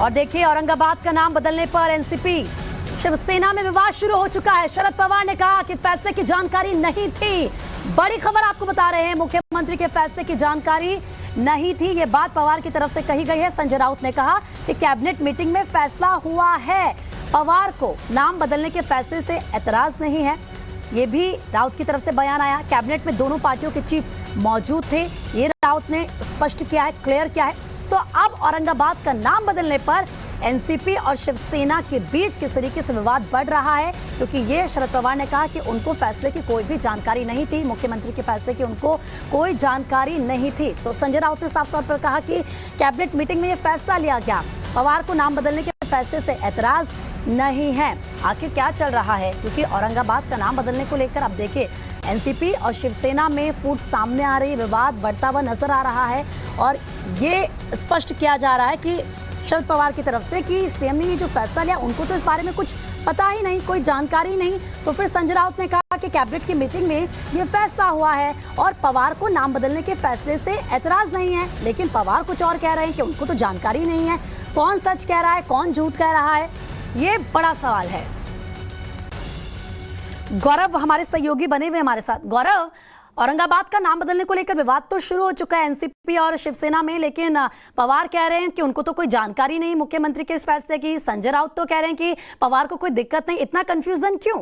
और देखिए, औरंगाबाद का नाम बदलने पर एनसीपी शिवसेना में विवाद शुरू हो चुका है। शरद पवार ने कहा कि फैसले की जानकारी नहीं थी। बड़ी खबर आपको बता रहे हैं, मुख्यमंत्री के फैसले की जानकारी नहीं थी। ये बात पवार की तरफ से कही गई है। संजय राउत ने कहा कि कैबिनेट मीटिंग में फैसला हुआ है, पवार को नाम बदलने के फैसले से एतराज नहीं है। ये भी राउत की तरफ से बयान आया। कैबिनेट में दोनों पार्टियों के चीफ मौजूद थे, ये राउत ने स्पष्ट किया है, क्लियर किया है। तो अब औरंगाबाद का नाम बदलने पर एनसीपी और शिवसेना के बीच किस तरीके से विवाद बढ़ रहा है, क्योंकि ये शरद पवार ने कहा कि उनको फैसले की कोई भी जानकारी नहीं थी, मुख्यमंत्री के फैसले की उनको कोई जानकारी नहीं थी। तो संजय राउत ने साफ तौर पर कहा कि कैबिनेट मीटिंग में ये फैसला लिया गया, पवार को नाम बदलने के फैसले से एतराज नहीं है। आखिर क्या चल रहा है, क्योंकि औरंगाबाद का नाम बदलने को लेकर अब देखिए एनसीपी और शिवसेना में फूट सामने आ रही, विवाद बढ़ता हुआ नजर आ रहा है। और ये स्पष्ट किया जा रहा है कि शरद पवार की तरफ से कि सीएम ने ये जो फैसला लिया, उनको तो इस बारे में कुछ पता ही नहीं, कोई जानकारी नहीं। तो फिर संजय राउत ने कहा कि कैबिनेट की मीटिंग में ये फैसला हुआ है और पवार को नाम बदलने के फैसले से एतराज नहीं है। लेकिन पवार कुछ और कह रहे हैं कि उनको तो जानकारी नहीं है। कौन सच कह रहा है, कौन झूठ कह रहा है, ये बड़ा सवाल है। गौरव हमारे सहयोगी बने हुए हमारे साथ। गौरव, औरंगाबाद का नाम बदलने को लेकर विवाद तो शुरू हो चुका है एनसीपी और शिवसेना में, लेकिन पवार कह रहे हैं कि उनको तो कोई जानकारी नहीं मुख्यमंत्री के इस फैसले की। संजय राउत तो कह रहे हैं कि पवार को कोई दिक्कत नहीं। इतना कंफ्यूजन क्यों?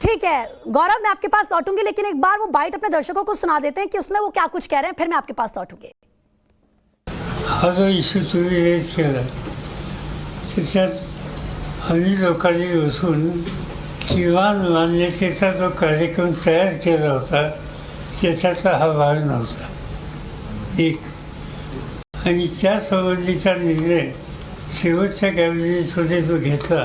ठीक है गौरव, मैं आपके पास लौटूंगी, लेकिन एक बार वो बाइट अपने दर्शकों को सुना देते हैं कि उसमें वो क्या कुछ कह रहे हैं, फिर मैं आपके पास लौटूंगी। हा जो इश्यू तुम्ही रेज केला त्याच्यात आम्ही लोकांनी बसून किमान मान्यतेचा जो कार्यक्रम तयार केला होता त्याच्यातला हा भाग नव्हता एक, आणि त्या संबंधीचा निर्णय शेवटच्या कॅबिनेटमध्ये जो घेतला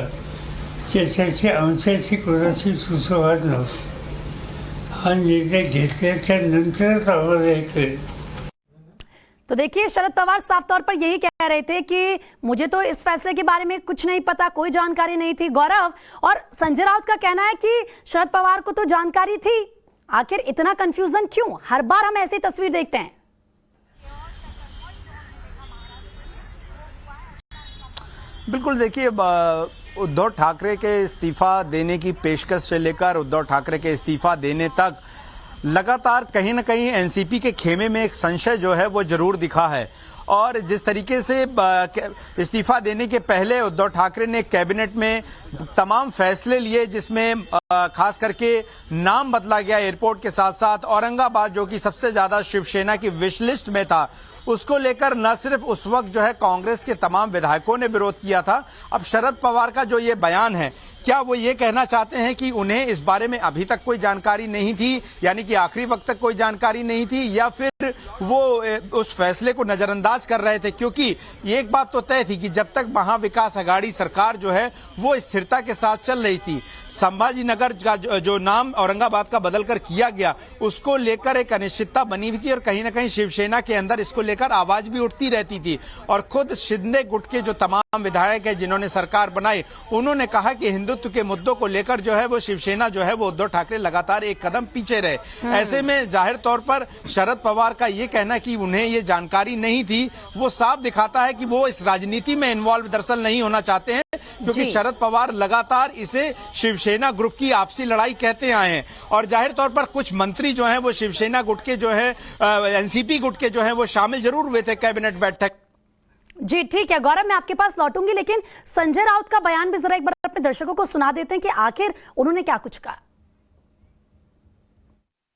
त्याच्याची आमच्याशी कोणाची सुसंवाद नव्हती. हा निर्णय घेतल्याच्या नंतरच आम्हाला हे कळलं. तो देखिए, शरद पवार साफ तौर पर यही कह रहे थे कि मुझे तो इस फैसले के बारे में कुछ नहीं पता, कोई जानकारी नहीं थी। गौरव, और संजय राउत का कहना है कि शरद पवार को तो जानकारी थी। आखिर इतना कंफ्यूजन क्यों? हर बार हम ऐसी तस्वीर देखते हैं। बिल्कुल, देखिए उद्धव ठाकरे के इस्तीफा देने की पेशकश से लेकर उद्धव ठाकरे के इस्तीफा देने तक लगातार कहीं ना कहीं एनसीपी के खेमे में एक संशय जो है वो जरूर दिखा है। और जिस तरीके से इस्तीफा देने के पहले उद्धव ठाकरे ने कैबिनेट में तमाम फैसले लिए, जिसमें खास करके नाम बदला गया एयरपोर्ट के साथ साथ औरंगाबाद, जो कि सबसे ज्यादा शिवसेना की विश लिस्ट में था, उसको लेकर न सिर्फ उस वक्त जो है कांग्रेस के तमाम विधायकों ने विरोध किया था। अब शरद पवार का जो ये बयान है, क्या वो ये कहना चाहते हैं कि उन्हें इस बारे में अभी तक कोई जानकारी नहीं थी, यानी कि आखिरी वक्त तक कोई जानकारी नहीं थी, या फिर वो उस फैसले को नजरअंदाज कर रहे थे? क्योंकि एक बात तो तय थी कि जब तक महाविकास आघाड़ी सरकार जो है वो स्थिरता के साथ चल रही थी, संभाजी नगर का जो नाम औरंगाबाद का बदलकर किया गया, उसको लेकर एक अनिश्चितता बनी हुई थी और कहीं ना कहीं शिवसेना के अंदर इसको लेकर आवाज भी उठती रहती थी। और खुद शिंदे गुट के जो तमाम विधायक है जिन्होंने सरकार बनाई, उन्होंने कहा कि हिंदुत्व के मुद्दों को लेकर जो है वो शिवसेना जो है वो उद्धव ठाकरे लगातार एक कदम पीछे रहे। ऐसे में जाहिर तौर पर शरद पवार का ये कहना कि उन्हें ये जानकारी नहीं थी, वो साफ दिखाता है कि वो इस राजनीति में इन्वॉल्व दरअसल नहीं होना चाहते हैं, क्योंकि शरद पवार लगातार इसे शिवसेना ग्रुप की आपसी लड़ाई कहते आए हैं। और जाहिर तौर पर कुछ मंत्री जो हैं वो शिवसेना गुट के जो है एनसीपी गुट के जो हैं वो शामिल जरूर हुए थे कैबिनेट बैठक। जी ठीक है गौरव, मैं आपके पास लौटूंगी, लेकिन संजय राउत का बयान भी जरा एक बार अपने दर्शकों को सुना देते हैं कि आखिर उन्होंने क्या कुछ कहा।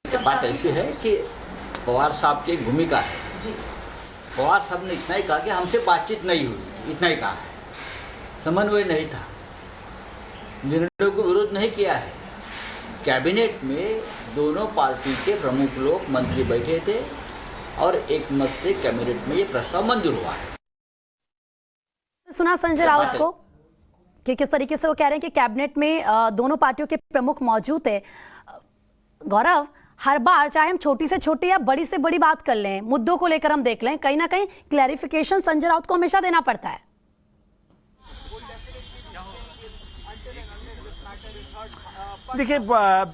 बात ऐसी है कि पवार साहब की भूमिका है, पवार साहब ने इतना ही कहा कि हमसे बातचीत नहीं हुई, इतना ही कहा है, समन्वय नहीं था, निर्णय को विरोध नहीं किया है। कैबिनेट में दोनों पार्टी के प्रमुख लोग मंत्री बैठे थे और एक मत से कैबिनेट में ये प्रस्ताव मंजूर हुआ है। सुना संजय राउत को कि किस तरीके से वो कह रहे हैं कि कैबिनेट में दोनों पार्टियों के प्रमुख मौजूद है। गौरव, हर बार चाहे हम छोटी से छोटी या बड़ी से बड़ी बात कर लें, मुद्दों को लेकर हम देख लें, कहीं ना कहीं क्लैरिफिकेशन संजय राउत को हमेशा देना पड़ता है। देखिए,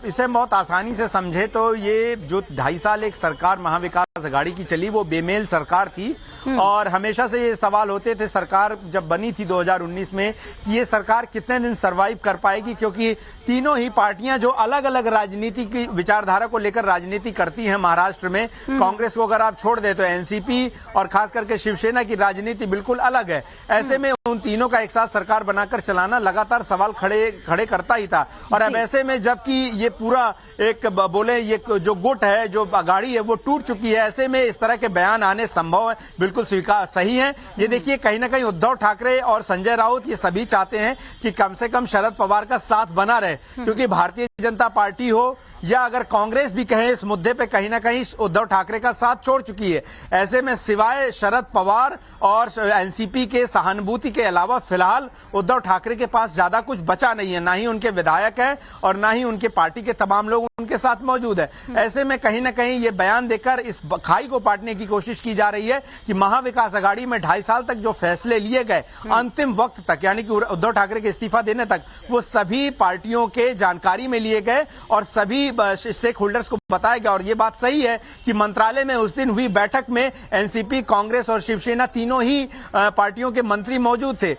इसे बहुत आसानी से समझे तो ये जो 2.5 साल एक सरकार महाविकास अघाड़ी की चली वो बेमेल सरकार थी और हमेशा से ये सवाल होते थे सरकार जब बनी थी 2019 में कि ये सरकार कितने दिन सरवाइव कर पाएगी, क्योंकि तीनों ही पार्टियां जो अलग अलग राजनीति की विचारधारा को लेकर राजनीति करती हैं महाराष्ट्र में, कांग्रेस को अगर आप छोड़ दे तो एनसीपी और खास करके शिवसेना की राजनीति बिल्कुल अलग है। ऐसे में उन तीनों का एक साथ सरकार बनाकर चलाना लगातार सवाल खड़े करता ही था। और अब ऐसे में जबकि ये पूरा एक बोले ये जो गुट है, जो अघाड़ी है वो टूट चुकी है, ऐसे में इस तरह के बयान आने संभव है, बिल्कुल स्वीकार सही है। ये देखिए कहीं ना कहीं उद्धव ठाकरे और संजय राउत ये सभी चाहते हैं कि कम से कम शरद पवार का साथ बना रहे, क्योंकि भारतीय जनता पार्टी हो या अगर कांग्रेस भी कहे इस मुद्दे पे कहीं ना कहीं उद्धव ठाकरे का साथ छोड़ चुकी है। ऐसे में सिवाय शरद पवार और एनसीपी के सहानुभूति के अलावा फिलहाल उद्धव ठाकरे के पास ज्यादा कुछ बचा नहीं है, ना ही उनके विधायक हैं और ना ही उनके पार्टी के तमाम लोग उनके साथ मौजूद है। ऐसे में कहीं ना कहीं ये बयान देकर इस खाई को पाटने की कोशिश की जा रही है कि महाविकास अघाड़ी में 2.5 साल तक जो फैसले लिए गए अंतिम वक्त तक, यानी कि उद्धव ठाकरे के इस्तीफा देने तक, वो सभी पार्टियों के जानकारी में लिए गए और सभी स्टेक होल्डर्स को बताया गया। और ये बात सही है कि मंत्रालय में उस दिन हुई बैठक में एनसीपी, कांग्रेस और शिवसेना तीनों ही पार्टियों के मंत्री मौजूद थे।